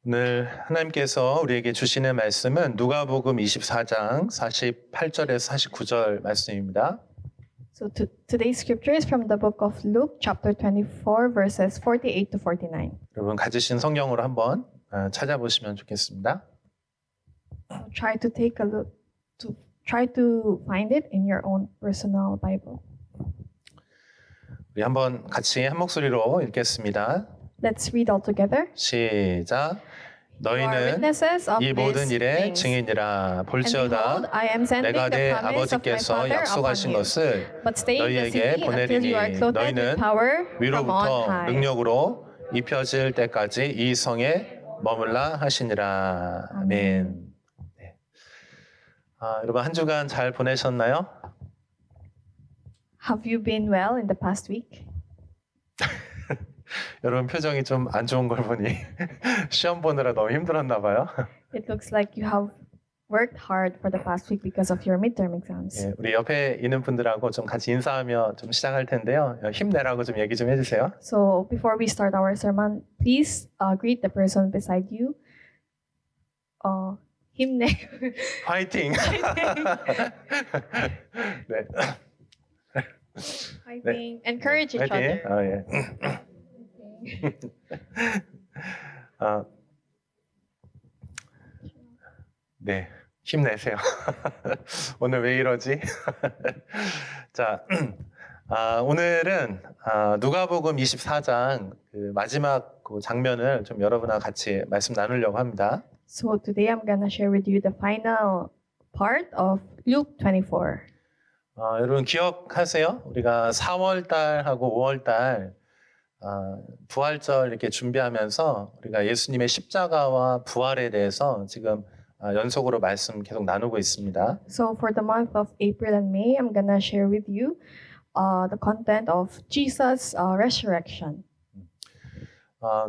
오늘 하나님께서 우리에게 주시는 말씀은 누가복음 24장 48절에서 49절 말씀입니다. So today's scripture is from the book of Luke, chapter 24, verses 48 to 49. 여러분 가지신 성경으로 한번 찾아보시면 좋겠습니다. So try to find it in your own personal Bible. 우리 한번 같이 한 목소리로 읽겠습니다. Let's read all together. 시작. You are 너희는 witnesses of 이 모든 these 일의 things. 증인이라. And 볼지어다 behold, I am sending 내가 the 내 promise of my 아버지께서 Father upon 약속하신 you. 것을 But stay in the 너희에게 city until you are 보내리니 clothed 너희는 with power from on 위로부터 high. 능력으로 입혀질 때까지 이 성에 머물라 하시니라. 아멘. 네. 여러분 한 주간 잘 보내셨나요? Have you been well in the past week? 여러분 표정이 좀 안 좋은 걸 보니 시험 보느라 너무 힘들었나 봐요. It looks like you have worked hard for the past week because of your midterm exams. 예, 우리 옆에 있는 분들하고 좀 같이 인사하며 좀 시작할 텐데요. 힘내라고 좀 얘기 좀 해주세요. So before we start our sermon, please greet the person beside you. 힘내. 화이팅! 네. Fighting. Encourage each 화이팅! other. 예. 네, 힘내세요. 오늘 왜 이러지? 자, 오늘은 누가복음 24장 그 마지막 그 장면을 좀 여러분과 같이 말씀 나누려고 합니다. So today I'm gonna share with you the final part of Luke 24. 여러분 기억하세요? 우리가 4월 달하고 5월 달 부활절 이렇게 준비하면서 우리가 예수님의 십자가와 부활에 대해서 지금 연속으로 말씀 계속 나누고 있습니다. So for the month of April and May, I'm gonna share with you the content of Jesus' resurrection.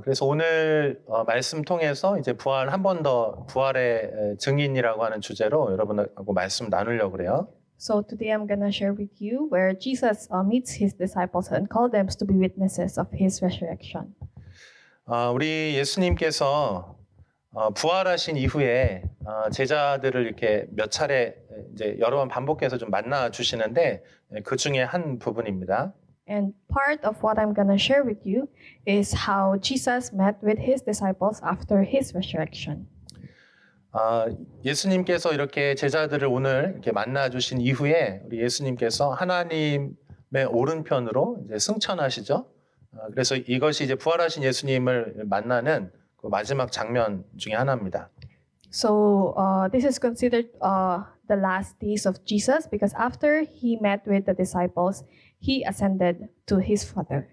그래서 오늘 말씀 통해서 이제 부활 한 번 더 부활의 증인이라고 하는 주제로 여러분하고 말씀 나누려고 그래요. So today I'm gonna share with you where Jesus meets his disciples and calls them to be witnesses of his resurrection. 우리 예수님께서 부활하신 이후에 제자들을 이렇게 몇 차례 이제 여러 번 반복해서 좀 만나 주시는데 그 중에 한 부분입니다. And part of what I'm gonna share with you is how Jesus met with his disciples after his resurrection. 예수님께서 이렇게 제자들을 오늘 이렇게 만나 주신 이후에 우리 예수님께서 하나님의 오른편으로 이제 승천하시죠. 그래서 이것이 이제 부활하신 예수님을 만나는 그 마지막 장면 중에 하나입니다. So this is considered the last days of Jesus because after he met with the disciples, he ascended to his Father.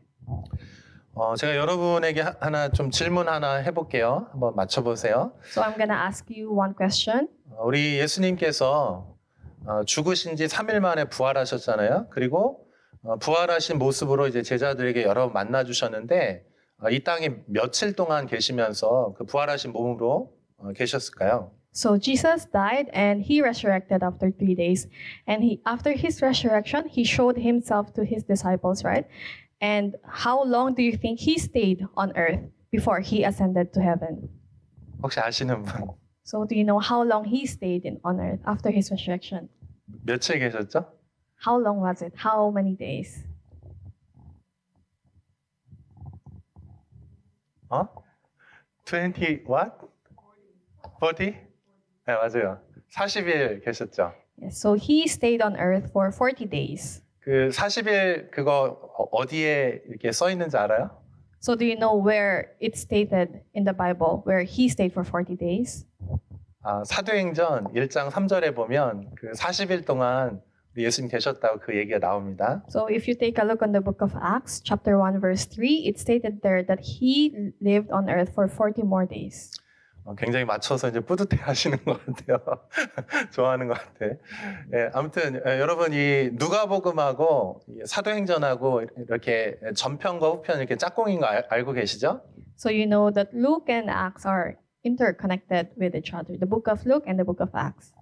제가 여러분에게 하나 좀 질문 하나 해볼게요. 한번 맞춰보세요. So I'm gonna ask you one question. 우리 예수님께서 죽으신 지 3일 만에 부활하셨잖아요. 그리고 부활하신 모습으로 이제 제자들에게 여러 번 만나 주셨는데 이 땅에 며칠 동안 계시면서 그 부활하신 몸으로 계셨을까요? So Jesus died and he resurrected after 3 days. And after his resurrection, he showed himself to his disciples, right? And how long do you think he stayed on earth before he ascended to heaven? 혹시 아시는 분? So do you know how long he stayed on earth after his resurrection? 며칠 계셨죠? How long was it? How many days? 20 what? 40? 네, 맞아요. 40일 계셨죠. Yes, so he stayed on earth for 40 days. 그 40일 그거 어디에 이렇게 써 있는지 알아요? So do you know where it's stated in the Bible where he stayed for 40 days? 사도행전 1장 3절에 보면 그 40일 동안 예수님 계셨다고 그 얘기가 나옵니다. So if you take a look on the book of Acts, chapter 1, verse 3, it stated there that he lived on earth for 40 more days. 굉장히 맞춰서 이제 뿌듯해 하시는 것 같아요. 좋아하는 것 같아. 예, 아무튼 여러분 이 누가복음하고 사도행전하고 이렇게 전편과 후편 이렇게 짝꿍인 거 알고 계시죠? So you know that Luke and Acts are interconnected with each other. The book of Luke and the book of Acts.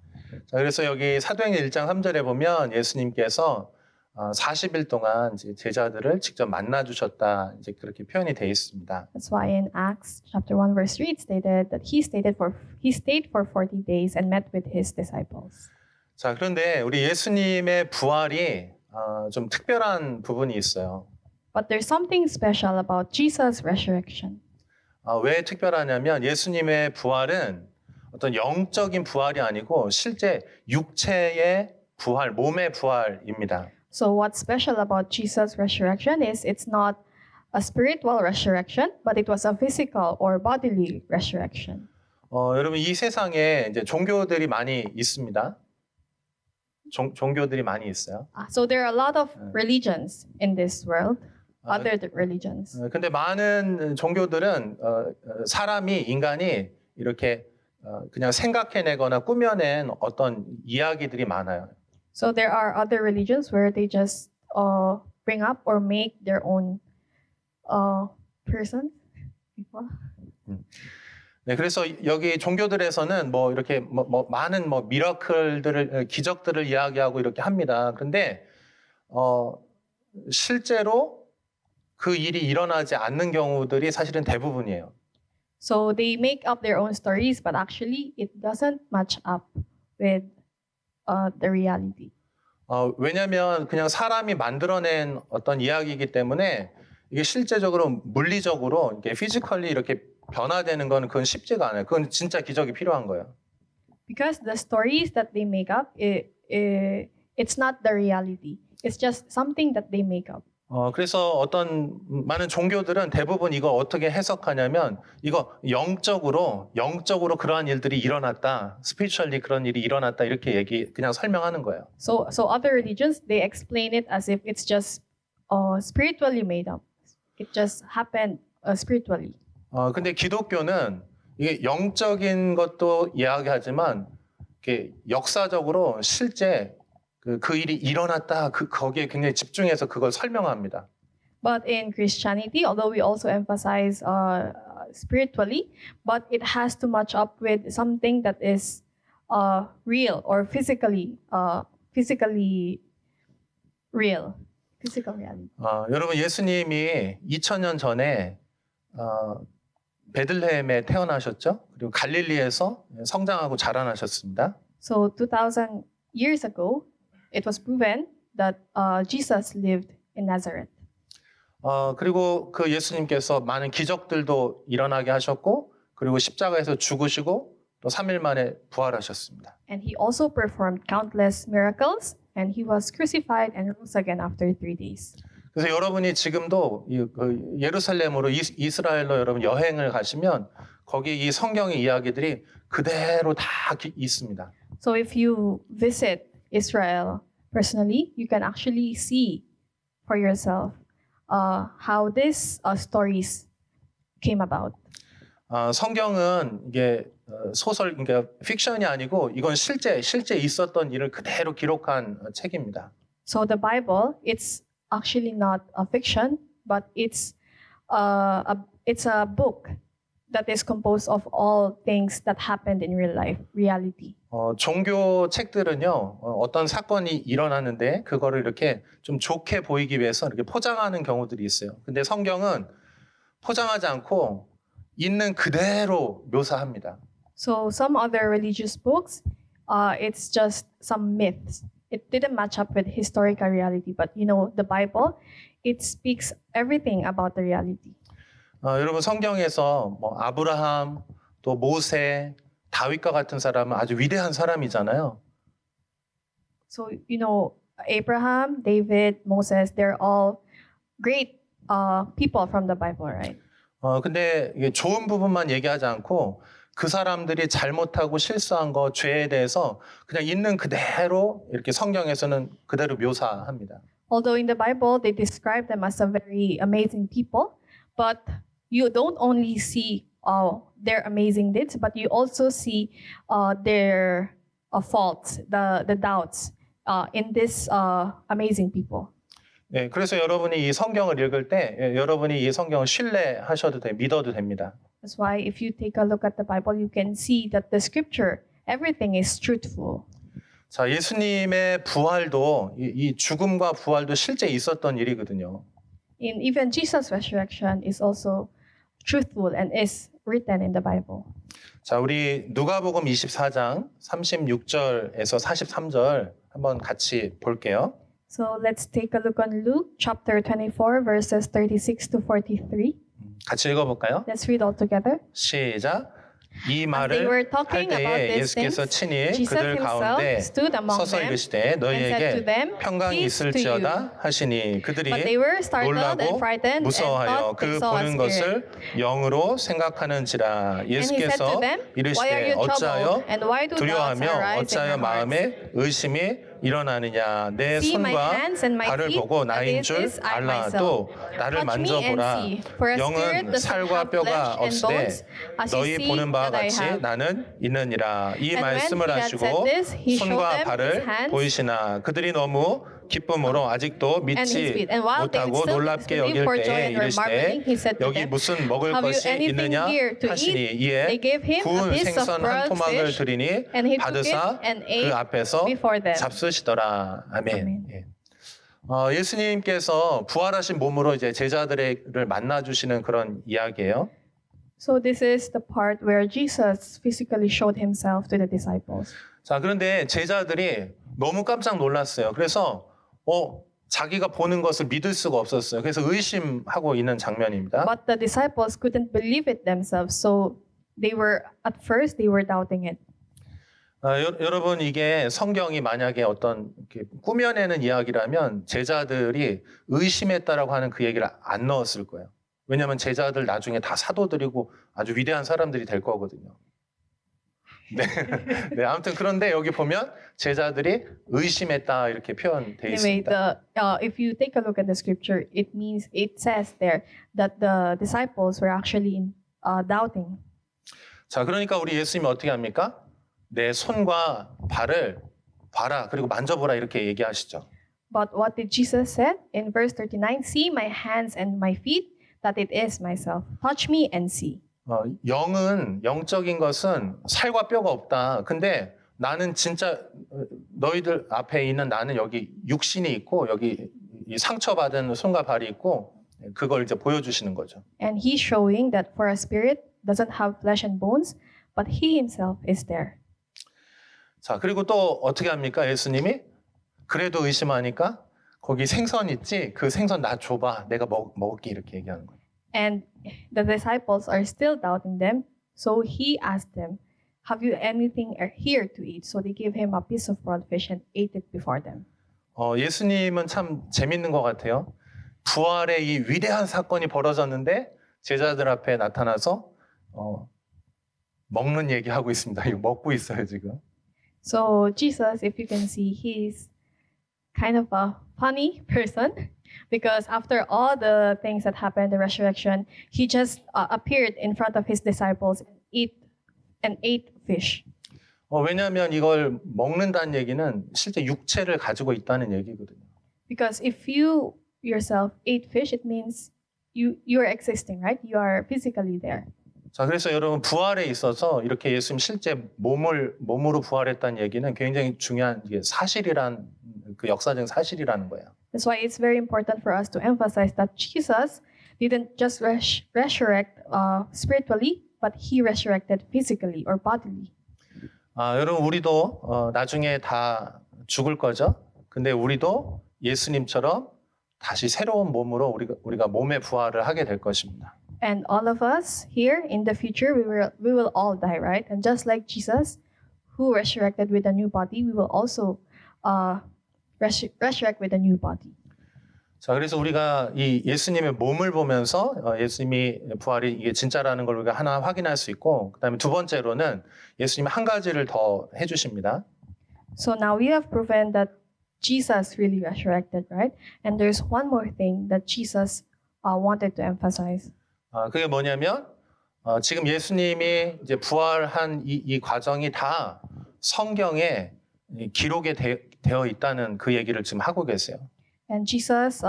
자, 그래서 여기 사도행전 1장 3절에 보면 예수님께서 40일 동안 이제 제자들을 직접 만나 주셨다. 이제 그렇게 표현이 되어 있습니다. That's why in Acts chapter 1 verse 3 it stated that he stayed for 40 days and met with his disciples. 자, 그런데 우리 예수님의 부활이 좀 특별한 부분이 있어요. But there's something special about Jesus' resurrection. 왜 특별하냐면 예수님의 부활은 어떤 영적인 부활이 아니고 실제 육체의 부활, 몸의 부활입니다. So what's special about Jesus' resurrection is it's not a spiritual resurrection, but it was a physical or bodily resurrection. 여러분 이 세상에 이제 종교들이 많이 있습니다. 종교들이 많이 있어요. So there are a lot of religions in this world, 아, other religions. 근데 많은 종교들은 인간이 이렇게 그냥 생각해내거나 꾸며낸 어떤 이야기들이 많아요. So there are other religions where they just bring up or make their own persons, people. 네, 그래서 여기 종교들에서는 뭐 이렇게 많은 미러클들을 기적들을 이야기하고 이렇게 합니다. 그런데 실제로 그 일이 일어나지 않는 경우들이 사실은 대부분이에요. So they make up their own stories, but actually it doesn't match up with the reality. 왜냐하면 그냥 사람이 만들어낸 어떤 이야기이기 때문에 이게 실제적으로 물리적으로 이게 피지컬리 이렇게 변화되는 건 그건 쉽지가 않아요. 그건 진짜 기적이 필요한 거예요. Because the stories that they make up, it's not the reality. It's just something that they make up. 그래서 어떤 많은 종교들은 대부분 이거 어떻게 해석하냐면 이거 영적으로 그러한 일들이 일어났다. 스피리추얼리 그런 일이 일어났다. 이렇게 그냥 설명하는 거예요. So other religions, they explain it as if it's just spiritually made up. It just happened spiritually. 근데 기독교는 이게 영적인 것도 이야기하지만 이게 역사적으로 실제 그 일이 일어났다. 거기에 굉장히 집중해서 그걸 설명합니다. But in Christianity, although we also emphasize spiritually, but it has to match up with something that is real or physically real, physical reality. 여러분 예수님이 2000년 전에 베들레헴에 태어나셨죠? 그리고 갈릴리에서 성장하고 자라나셨습니다. So 2000 years ago, it was proven that Jesus lived in Nazareth. 그리고 그 예수님께서 많은 기적들도 일어나게 하셨고, 그리고 십자가에서 죽으시고 또 3일 만에 부활하셨습니다. And he also performed countless miracles, and he was crucified and rose again after 3 days. 그래서 여러분이 지금도 예루살렘으로 이스라엘로 여러분 여행을 가시면 거기 이 성경의 이야기들이 그대로 다 있습니다. So if you visit Israel personally, you can actually see for yourself how these stories came about. 성경은 이게 소설, 그러니까 픽션이 아니고 이건 실제 있었던 일을 그대로 기록한 책입니다. So the Bible, it's actually not a fiction, but it's a book that is composed of all things that happened in real life, reality. 종교 책들은요, 어떤 사건이 일어났는데 그거를 이렇게 좀 좋게 보이기 위해서 이렇게 포장하는 경우들이 있어요. 근데 성경은 포장하지 않고 있는 그대로 묘사합니다. So some other religious books, it's just some myths. It didn't match up with historical reality, but the Bible, it speaks everything about the reality. 여러분 성경에서 아브라함, 또 모세, 다윗과 같은 사람은 아주 위대한 사람이잖아요. So Abraham, David, Moses, they're all great people from the Bible, right? 근데 이게 좋은 부분만 얘기하지 않고 그 사람들이 잘못하고 실수한 거, 죄에 대해서 그냥 있는 그대로 이렇게 성경에서는 그대로 묘사합니다. Although in the Bible they describe them as a very amazing people, but you don't only see their amazing deeds, but you also see their faults, the doubts in these amazing people. 네, 그래서 여러분이 이 성경을 읽을 때 여러분이 이 성경을 신뢰하셔도 믿어도 됩니다. That's why if you take a look at the Bible, you can see that the scripture, everything is truthful. 자, 예수님의 부활도 이 죽음과 부활도 실제 있었던 일이거든요. In even Jesus' resurrection is also truthful and is written in the Bible. 자, 우리 누가복음 24장 36절에서 43절 한번 같이 볼게요. So let's take a look on Luke chapter 24 verses 36 to 43. 같이 읽어볼까요? Let's read all together. 시작. 이 As they 말을 were 할 talking about 때에 these 예수께서 things, 친히 Jesus 그들 가운데 himself stood among 서서 them 이르시되 and said to 너희에게 them, 평강이 "Peace to you." 있을지어다 하시니 그들이 But they were startled and 놀라고 frightened and 무서워하여 thought they 그 saw a 보는 spirit. 것을 영으로 생각하는지라. And he said 예수께서 to them, "Why are 이르시되 you 어찌하여 troubled, and why do doubts 두려워하며 arise in 어찌하여 your hearts? 마음에 의심이 일어나느냐. 내 See my 손과 hands and my 발을 feet, 보고 that 나인 it 줄 is I 알라. myself. 또 나를 Touch me and 만져보라. see, for a spirit 영은 doesn't 살과 have 뼈가 flesh and 없으되 bones, as you 너희 see 보는 바와 that I 같이 have. 나는 있느니라. 이 And when 말씀을 he had 하시고 said this, he showed 손과 them 발을 his hands 보이시나 그들이 너무 기쁨으로 아직도 and his 믿지 feet. And while they 못하고 still 놀랍게 disbelieved 여길 for joy 때에 and were marveling, 이르시되 he said to 여기 them, 무슨 먹을 "Have you 것이 anything 있느냐 here to 하시니 eat?" 이에 They gave him a 구운 piece of 생선 한 broiled 토막을 fish, 드리니 and he took 받으사 it and 그 ate 앞에서 before them. 잡수시더라. 아멘. 아멘. 예. 예수님께서 부활하신 몸으로 이제 제자들을 만나 주시는 그런 이야기예요. So this is the part where Jesus physically showed himself to the disciples. 자, 그런데 제자들이 너무 깜짝 놀랐어요. 그래서 자기가 보는 것을 믿을 수가 없었어요. 그래서 의심하고 있는 장면입니다. But the disciples couldn't believe it themselves, so at first they were doubting it. 여러분, 이게 성경이 만약에 어떤 이렇게 꾸며내는 이야기라면 제자들이 의심했다라고 하는 그 얘기를 안 넣었을 거예요. 왜냐하면 제자들 나중에 다 사도들이고 아주 위대한 사람들이 될 거거든요. 네. 네, 아무튼 그런데 여기 보면 제자들이 의심했다 이렇게 표현되어 Anyway, 있습니다. if you take a look at the scripture, it says there that the disciples were actually doubting. 자, 그러니까 우리 예수님이 어떻게 합니까? 내 손과 발을 봐라 그리고 만져보라 이렇게 얘기하시죠. But what did Jesus say in verse 39? See my hands and my feet, that it is myself. Touch me and see. 영적인 것은 살과 뼈가 없다. 근데 나는 진짜 너희들 앞에 있는 나는 여기 육신이 있고 여기 이 상처받은 손과 발이 있고 그걸 이제 보여주시는 거죠. And he's showing that for a spirit doesn't have flesh and bones, but he himself is there. 자, 그리고 또 어떻게 합니까? 예수님이 그래도 의심하니까 거기 생선 있지? 그 생선 나 줘봐. 내가 먹을게 이렇게 얘기하는 거예요. And the disciples are still doubting them, so he asked them, "Have you anything here to eat?" So they gave him a piece of broiled fish and ate it before them. 예수님은 참 재밌는 것 같아요. 부활의 이 위대한 사건이 벌어졌는데 제자들 앞에 나타나서 먹는 얘기하고 있습니다. 이거 먹고 있어요 지금. So Jesus, if you can see, he's kind of a funny person because after all the things that happened, the resurrection, he just appeared in front of his disciples and ate fish. 왜냐하면 이걸 먹는다는 얘기는 실제 육체를 가지고 있다는 얘기거든요. Because if you yourself ate fish, it means you are existing, right? You are physically there. 자, 그래서 여러분 부활에 있어서 이렇게 예수님 실제 몸으로 부활했다는 얘기는 굉장히 중요한 사실이란 그 역사적 사실이라는 거예요. That's why it's very important for us to emphasize that Jesus didn't just resurrect spiritually, but he resurrected physically or bodily. 여러분 우리도 나중에 다 죽을 거죠. 근데 우리도 예수님처럼 다시 새로운 몸으로 우리가 몸의 부활을 하게 될 것입니다. And all of us here in the future, we will all die, right? And just like Jesus, who resurrected with a new body, we will also resurrect with a new body. 자, 그래서 우리가 이 예수님의 몸을 보면서 예수님이 부활이 이게 진짜라는 걸 우리가 하나 확인할 수 있고, 그다음에 두 번째로는 예수님이 한 가지를 더 해주십니다. So now we have proven that Jesus really resurrected, right? And there's one more thing that Jesus wanted to emphasize. 그게 뭐냐면 지금 예수님이 이제 부활한 이 과정이 다 성경에 기록이 되어 있다는 그 얘기를 지금 하고 계세요. And Jesus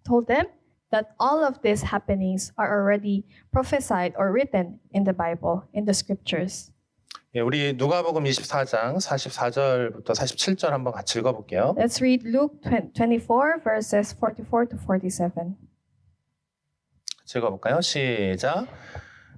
told them that all of these happenings are already prophesied or written in the Bible, in the scriptures. 예, 우리 누가복음 24장 44절부터 47절 한번 같이 읽어볼게요. Let's read Luke 24 verses 44 to 47. 읽어볼까요? 시작.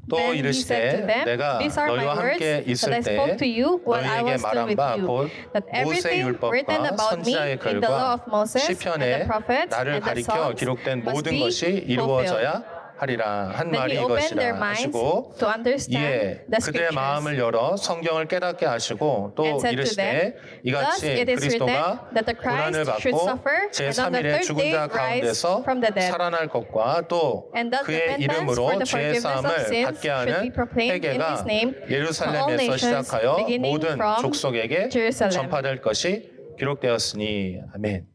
또 Then he said to 이르시되 them, 내가 These are 너희와 my words 함께 that I 있을 spoke to 때 you while I 너희에게 was still 말한 with 바 you, 곧 that 모세 everything written 율법과 about me 선지자의 in the law 글과 of Moses and the 시편에 prophets 나를 and the 가리켜 Psalms 기록된 must 모든 be 것이 fulfilled. 이루어져야 하리라 한 Then 말이 he opened their 이것이라 minds 하시고 to understand 이에 the 그들의 마음을 scriptures. 열어 성경을 깨닫게 하시고 또 And said to 이르시되 them, Thus 이같이 it is written 그리스도가 that the 고난을 Christ should 받고 suffer and on the 제3일에 third 죽은 day 자 rise 가운데서 from the dead. 살아날 것과 또 And that 그의 repentance for 이름으로 the 죄 forgiveness of 사함을 sins 받게 should be 하는 proclaimed in 회개가 his name to all 예루살렘에서 nations, 시작하여 beginning 모든 from 족속에게 Jerusalem. 전파될 것이 기록되었으니 아멘.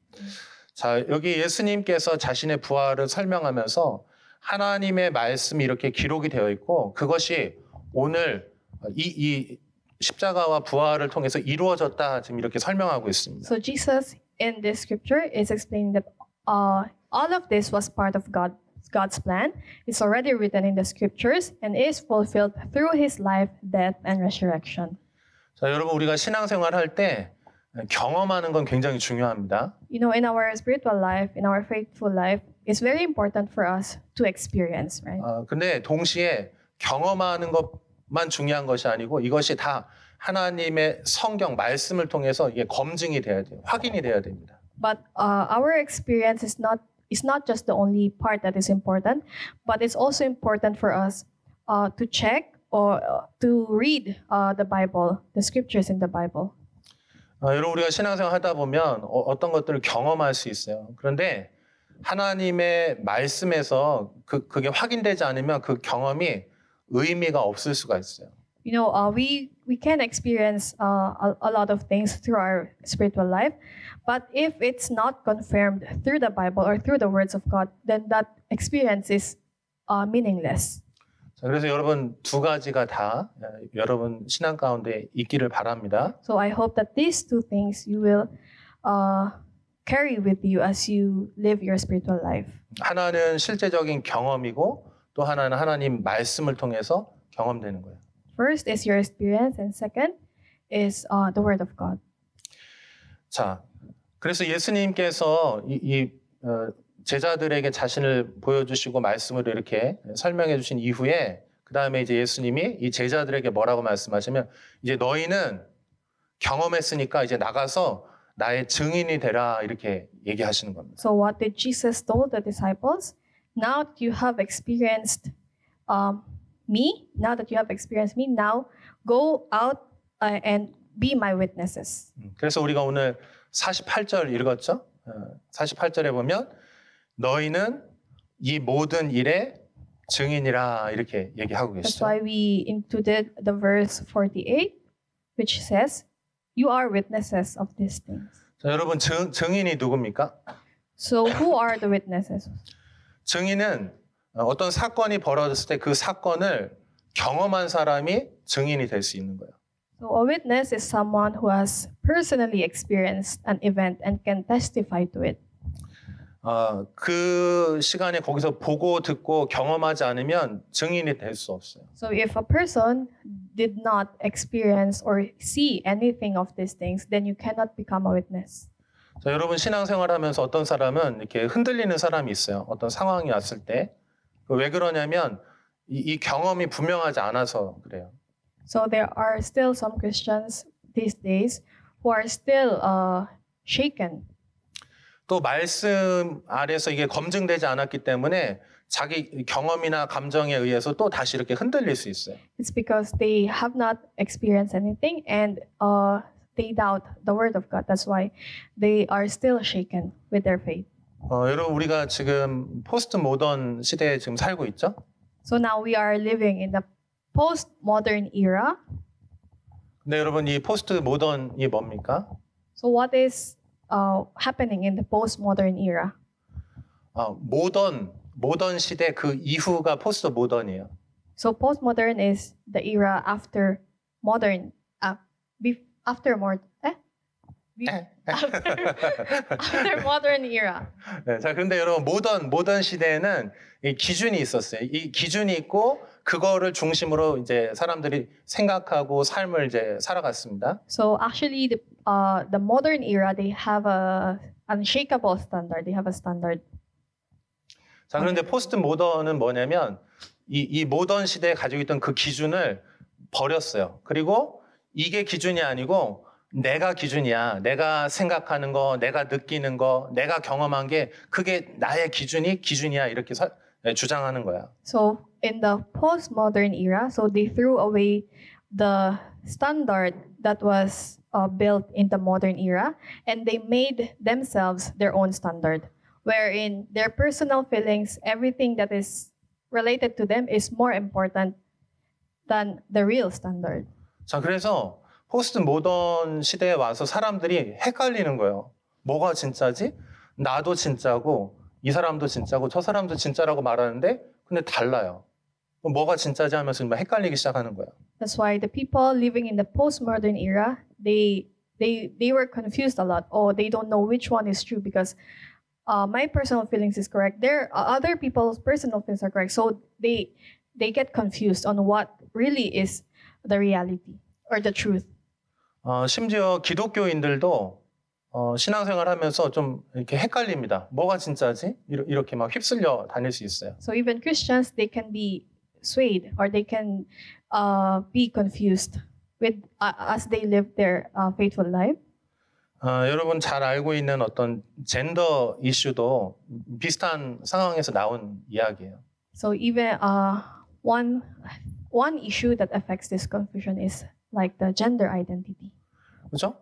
자, 여기 예수님께서 자신의 부활을 설명하면서 하나님의 말씀이 이렇게 기록이 되어 있고 그것이 오늘 이 십자가와 부활을 통해서 이루어졌다 지금 이렇게 설명하고 있습니다. So Jesus in this scripture is explaining that all of this was part of God's plan. It's already written in the scriptures and is fulfilled through his life, death, and resurrection. 자, 여러분 우리가 신앙생활 할 때 경험하는 건 굉장히 중요합니다. You know, in our spiritual life, in our faithful life, it's very important for us to experience, right? 근데 동시에 경험하는 것만 중요한 것이 아니고 이것이 다 하나님의 성경 말씀을 통해서 이게 검증이 돼야 돼요. 확인이 돼야 됩니다. But our experience is not just the only part that is important, but it's also important for us to check or to read the Bible, the scriptures in the Bible. 여러분 우리가 신앙생활 하다 보면 어떤 것들을 경험할 수 있어요. 그런데 하나님의 말씀에서 그게 확인되지 않으면 그 경험이 의미가 없을 수가 있어요. You know, we can experience a lot of things through our spiritual life, but if it's not confirmed through the Bible or through the words of God, then that experience is meaningless. 자, 그래서 여러분 두 가지가 다 여러분 신앙 가운데 있기를 바랍니다. So I hope that these two things you will carry with you as you live your spiritual life. 하나는 실제적인 경험이고 또 하나는 하나님 말씀을 통해서 경험되는 거예요. First is your experience, and second is the Word of God. 자, 그래서 예수님께서 제자들에게 자신을 보여주시고 말씀으로 이렇게 설명해 주신 이후에 그 다음에 이제 예수님이 이 제자들에게 뭐라고 말씀하시면 이제 너희는 경험했으니까 이제 나가서 나의 증인이 되라 이렇게 얘기하시는 겁니다. So what did Jesus told the disciples? Now that you have experienced me, now that you have experienced me, now go out and be my witnesses. 그래서 우리가 오늘 48절 읽었죠? 48절에 보면 너희는 이 모든 일의 증인이라 이렇게 얘기하고 That's 계시죠. why we included the verse 48, which says, "You are witnesses of these things." 자, 여러분 증인이 누굽니까? So who are the witnesses? 증인은 어떤 사건이 벌어졌을 때 그 사건을 경험한 사람이 증인이 될 수 있는 거예요. So a witness is someone who has personally experienced an event and can testify to it. 그 시간에 거기서 보고 듣고 경험하지 않으면 증인이 될 수 없어요. So if a person did not experience or see anything of these things, then you cannot become a witness. 자, 여러분 신앙생활하면서 어떤 사람은 이렇게 흔들리는 사람이 있어요. 어떤 상황이 왔을 때. 왜 그러냐면 이 경험이 분명하지 않아서 그래요. So there are still some Christians these days who are still shaken. 또 말씀 아래서 이게 검증되지 않았기 때문에 자기 경험이나 감정에 의해서 또 다시 이렇게 흔들릴 수 있어요. It's because they have not experienced anything and they doubt the word of God. That's why they are still shaken with their faith. 여러분 우리가 지금 포스트 모던 시대에 지금 살고 있죠? So now we are living in the postmodern era. 근데 여러분 이 포스트 모던이 뭡니까? So what is happening in the postmodern era? 모던 시대 그 이후가 포스트 모던이에요. So postmodern is the era after modern, after modern era. 네, 자, 그런데 여러분 모던 시대에는 이 기준이 있었어요. 이 기준이 있고 그거를 중심으로 이제 사람들이 생각하고 삶을 이제 살아갔습니다. So actually, the modern era, they have a unshakable standard. They have a standard. 자, 그런데 포스트 모던은 뭐냐면 이 모던 시대에 가지고 있던 그 기준을 버렸어요. 그리고 이게 기준이 아니고 내가 기준이야. 내가 생각하는 거, 내가 느끼는 거, 내가 경험한 게 그게 나의 기준이야. 이렇게 주장하는 거야. So in the postmodern era, so they threw away the standard that was built in the modern era, and they made themselves their own standard, wherein their personal feelings, everything that is related to them, is more important than the real standard. 자, 그래서 포스트 모던 시대에 와서 사람들이 헷갈리는 거예요. 뭐가 진짜지? 나도 진짜고 이 사람도 진짜고 저 사람도 진짜라고 말하는데 근데 달라요. 뭐가 진짜지 하면서 막 헷갈리기 시작하는 거야. That's why the people living in the postmodern era, they were confused a lot. Oh, they don't know which one is true because my personal feelings is correct. Their other people's personal feelings are correct. So they get confused on what really is the reality or the truth. 심지어 기독교인들도 신앙생활 하면서 좀 이렇게 헷갈립니다. 뭐가 진짜지? 이렇게 막 휩쓸려 다닐 수 있어요. So even Christians, they can be swayed or they can be confused with as they live their faithful life. 여러분 잘 알고 있는 어떤 젠더 이슈도 비슷한 상황에서 나온 이야기예요. So even one issue that affects this confusion is like the gender identity. 그렇죠?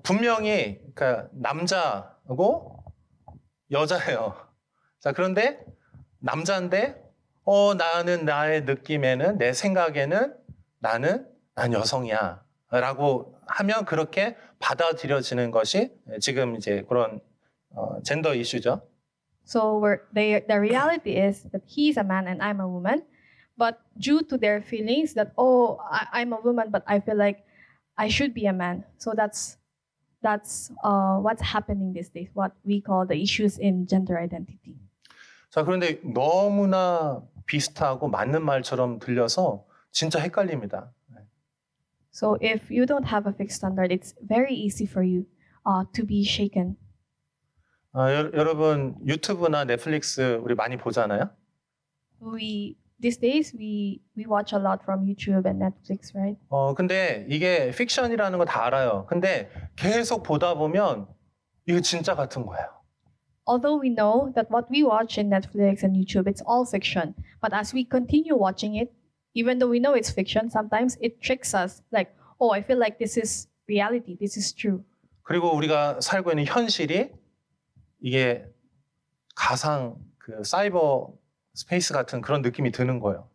분명히 그러니까 남자고 여자예요. 자, 그런데 남자인데 나는 나의 느낌에는 내 생각에는 난 여성이야라고 하면 그렇게 받아들여지는 것이 지금 이제 그런 젠더 이슈죠. So the reality is that he's a man and I'm a woman, but due to their feelings that I'm a woman but I feel like I should be a man. So that's what's happening these days. What we call the issues in gender identity. 자, 그런데 너무나 비슷하고 맞는 말처럼 들려서 진짜 헷갈립니다. So if you don't have a fixed standard, it's very easy for you to be shaken. 여러분 유튜브나 넷플릭스 우리 많이 보잖아요. These days we watch a lot from YouTube and Netflix, right? 근데 이게 픽션이라는 거 다 알아요. 근데 계속 보다 보면 이거 진짜 같은 거예요. Although we know that what we watch in Netflix and YouTube, it's all fiction. But as we continue watching it, even though we know it's fiction, sometimes it tricks us. Like, I feel like this is reality. This is true. 그리고 우리가 살고 있는 현실이 이게 가상 그 사이버 스페이스 같은 그런 느낌이 드는 거예요.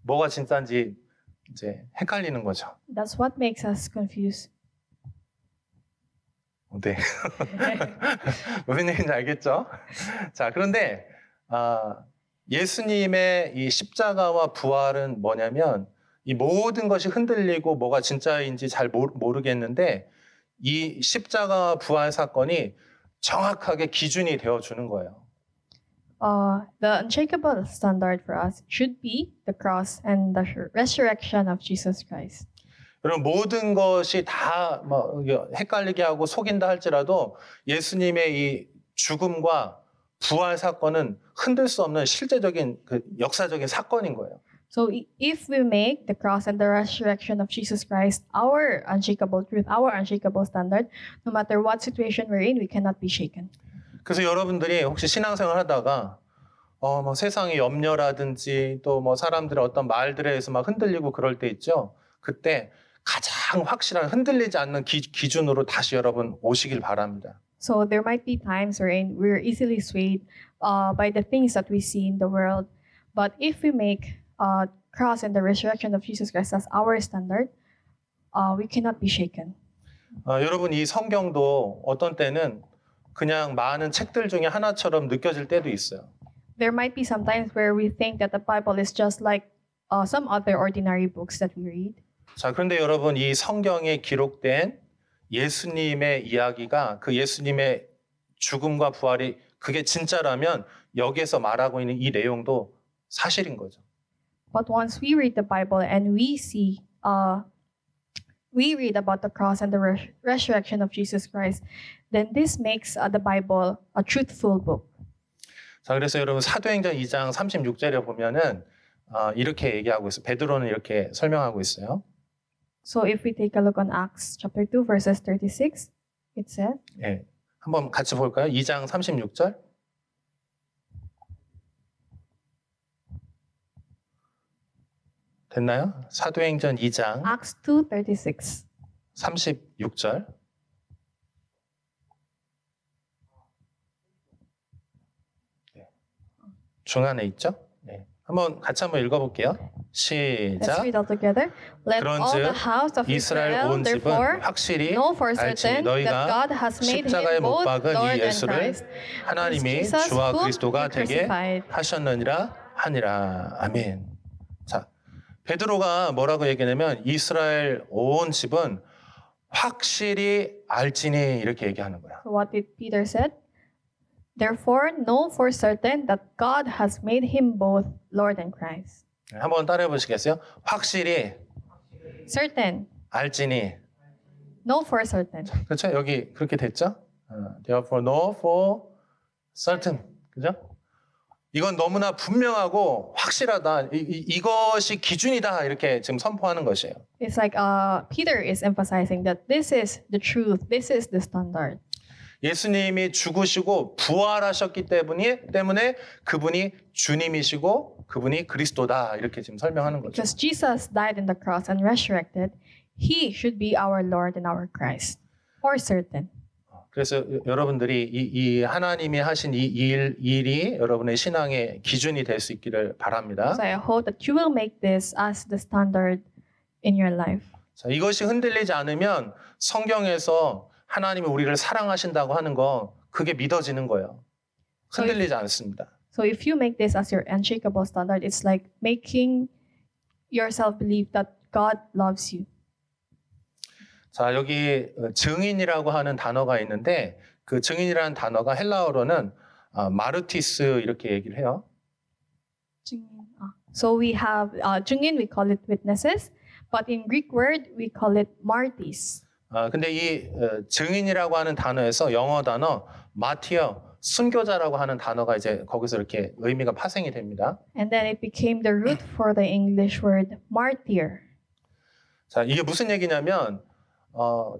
뭐가 진짜인지 이제 헷갈리는 거죠. That's what makes us confused. 네. 무슨 얘기인지 알겠죠? 자, 그런데 예수님의 이 십자가와 부활은 뭐냐면 이 모든 것이 흔들리고 뭐가 진짜인지 잘 모르겠는데 이 십자가와 부활 사건이 정확하게 기준이 되어주는 거예요. The unshakable standard for us should be the cross and the resurrection of Jesus Christ. 여러분 모든 것이 다 헷갈리게 하고 속인다 할지라도 예수님의 이 죽음과 부활 사건은 흔들 수 없는 실제적인 그 역사적인 사건인 거예요. So if we make the cross and the resurrection of Jesus Christ our unshakable truth, our unshakable standard, no matter what situation we're in, we cannot be shaken. 그래서 여러분들이 혹시 신앙생활 하다가 뭐 세상의 염려라든지 또 뭐 사람들의 어떤 말들에 의해서 막 흔들리고 그럴 때 있죠. 그때 가장 확실한 흔들리지 않는 기준으로 다시 여러분 오시길 바랍니다. So there might be times wherein we're easily swayed by the things that we see in the world. But if we make cross and the resurrection of Jesus Christ as our standard, we cannot be shaken. 여러분 이 성경도 어떤 때는 그냥 많은 책들 중에 하나처럼 느껴질 때도 있어요. There might be some times where we think that the Bible is just like some other ordinary books that we read. 자, 그런데 여러분 이 성경에 기록된 예수님의 이야기가 그 예수님의 죽음과 부활이 그게 진짜라면 여기에서 말하고 있는 이 내용도 사실인 거죠. But once we read the Bible and we read about the cross and the resurrection of Jesus Christ, then this makes the Bible a truthful book. 자, 그래서 여러분 사도행전 2장 36절에 보면은 이렇게 얘기하고 있어요. 베드로는 이렇게 설명하고 있어요. So if we take a look on Acts chapter 2 verses 36, it says, 예. 한번 같이 볼까요? 2장 36절. 됐나요? 사도행전 2장 Acts 2:36. 36절. 중간에 있죠? 네. 한번 읽어볼게요. Let's 시작. read all together. Let all the 그런즉 house of 이스라엘 Israel 온 therefore 집은 확실히 know for 알지 certain that 너희가 God has made 십자가에 him 못 both 박은 Lord 이 and 예수를 Christ. 하나님이 Jesus 주와 whom 그리스도가 you 되게 crucified. 하셨느니라 하니라. 아멘. 자, 베드로가 뭐라고 얘기하냐면 이스라엘 온 집은 확실히 알지니 이렇게 얘기하는 거야. So what did Peter said? Therefore know for certain that God has made him both Lord and Christ. 한번 따라해 보시겠어요? 확실히 Certain. 알지니. Know for certain. 그렇죠? 여기 그렇게 됐죠? Therefore know for certain. 그죠? 이건 너무나 분명하고 확실하다. 이것이 기준이다. 이렇게 지금 선포하는 것이에요. It's like Peter is emphasizing that this is the truth. This is the standard. 예수님이 죽으시고 부활하셨기 때문에 그분이 주님이시고 그분이 그리스도다. 이렇게 지금 설명하는 거죠. Because Jesus died on the cross and resurrected, he should be our Lord and our Christ. For certain. 그래서 여러분들이 이 하나님이 하신 이 일이 여러분의 신앙의 기준이 될 수 있기를 바랍니다. So I hope that you will make this as the standard in your life. 자, 이것이 흔들리지 않으면 성경에서 하나님이 우리를 사랑하신다고 하는 거 그게 믿어지는 거예요. 흔들리지 않습니다. So if you make this as your unshakable standard, it's like making yourself believe that God loves you. 자, 여기 증인이라고 하는 단어가 있는데 그 증인이라는 단어가 헬라어로는 마르티스 이렇게 얘기를 해요. So we have 증인, we call it witnesses, but in Greek word we call it martyrs. 근데 이 증인이라고 하는 단어에서 영어 단어 마티어 순교자라고 하는 단어가 이제 거기서 이렇게 의미가 파생이 됩니다. And then it became the root for the English word martyr. 자, 이게 무슨 얘기냐면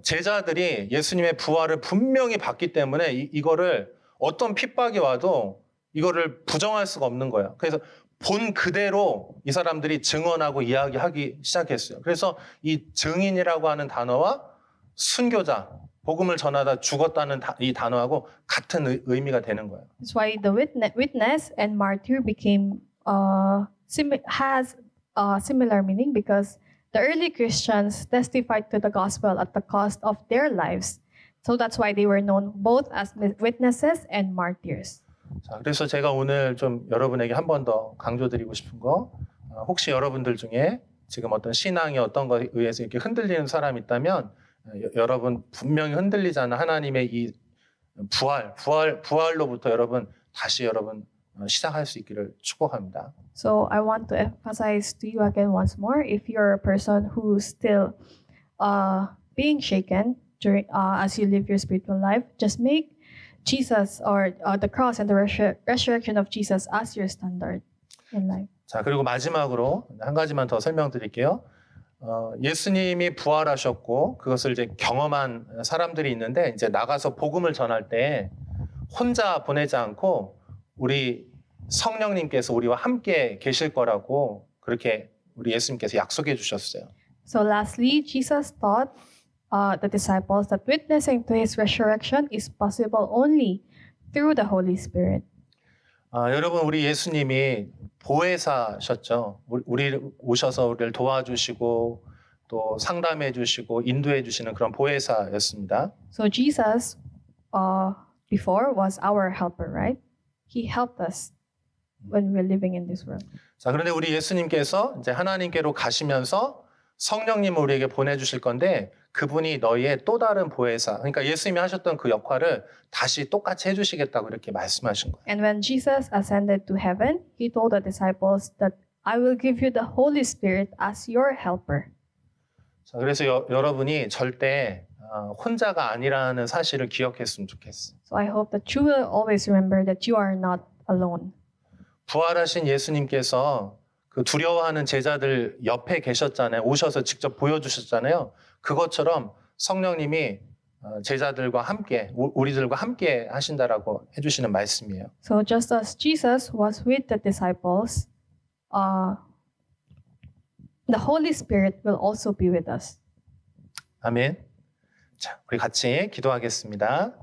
제자들이 예수님의 부활을 분명히 봤기 때문에 이거를 어떤 핍박이 와도 이거를 부정할 수가 없는 거예요. 그래서 본 그대로 이 사람들이 증언하고 이야기하기 시작했어요. 그래서 이 증인이라고 하는 단어와 순교자, 복음을 전하다 죽었다는 이 단어하고 같은 의미가 되는 거예요. That's why the witness and martyr became has a similar meaning because the early Christians testified to the gospel at the cost of their lives. So that's why they were known both as witnesses and martyrs. 자, 그래서 제가 오늘 좀 여러분에게 한 번 더 강조드리고 싶은 거, 혹시 여러분들 중에 지금 어떤 신앙이 어떤 것에 의해서 이렇게 흔들리는 사람이 있다면 여러분 분명히 흔들리지 않는 하나님의 이 부활로부터 여러분 다시 여러분 시작할 수 있기를 축복합니다. So I want to emphasize to you again once more, if you're a person who's still being shaken during as you live your spiritual life, just make Jesus or the cross and the resurrection of Jesus as your standard in life. 자, 그리고 마지막으로 한 가지만 더 설명드릴게요. 예수님이 부활하셨고 그것을 이제 경험한 사람들이 있는데 이제 나가서 복음을 전할 때 혼자 보내지 않고 우리 성령님께서 우리와 함께 계실 거라고 그렇게 우리 예수님께서 약속해 주셨어요. So lastly, Jesus taught the disciples that witnessing to his resurrection is possible only through the Holy Spirit. 여러분 우리 예수님이 보혜사셨죠. 우리 오셔서 우리를 도와주시고 또 상담해 주시고 인도해 주시는 그런 보혜사였습니다. So Jesus before was our helper, right? He helped us when we were living in this world. 자, 그런데 우리 예수님께서 이제 하나님께로 가시면서 성령님을 우리에게 보내주실 건데 그분이 너희의 또 다른 보혜사, 그러니까 예수님이 하셨던 그 역할을 다시 똑같이 해주시겠다고 이렇게 말씀하신 거예요. And when Jesus ascended to heaven, he told the disciples that I will give you the Holy Spirit as your helper. 자, 그래서 여러분이 절대 혼자가 아니라는 사실을 기억했으면 좋겠어. So I hope that you will always remember that you are not alone. 부활하신 예수님께서 그 두려워하는 제자들 옆에 계셨잖아요. 오셔서 직접 보여주셨잖아요. 그것처럼 성령님이 제자들과 함께, 우리들과 함께 하신다라고 해주시는 말씀이에요. So just as Jesus was with the disciples, the Holy Spirit will also be with us. 아멘. 자, 우리 같이 기도하겠습니다.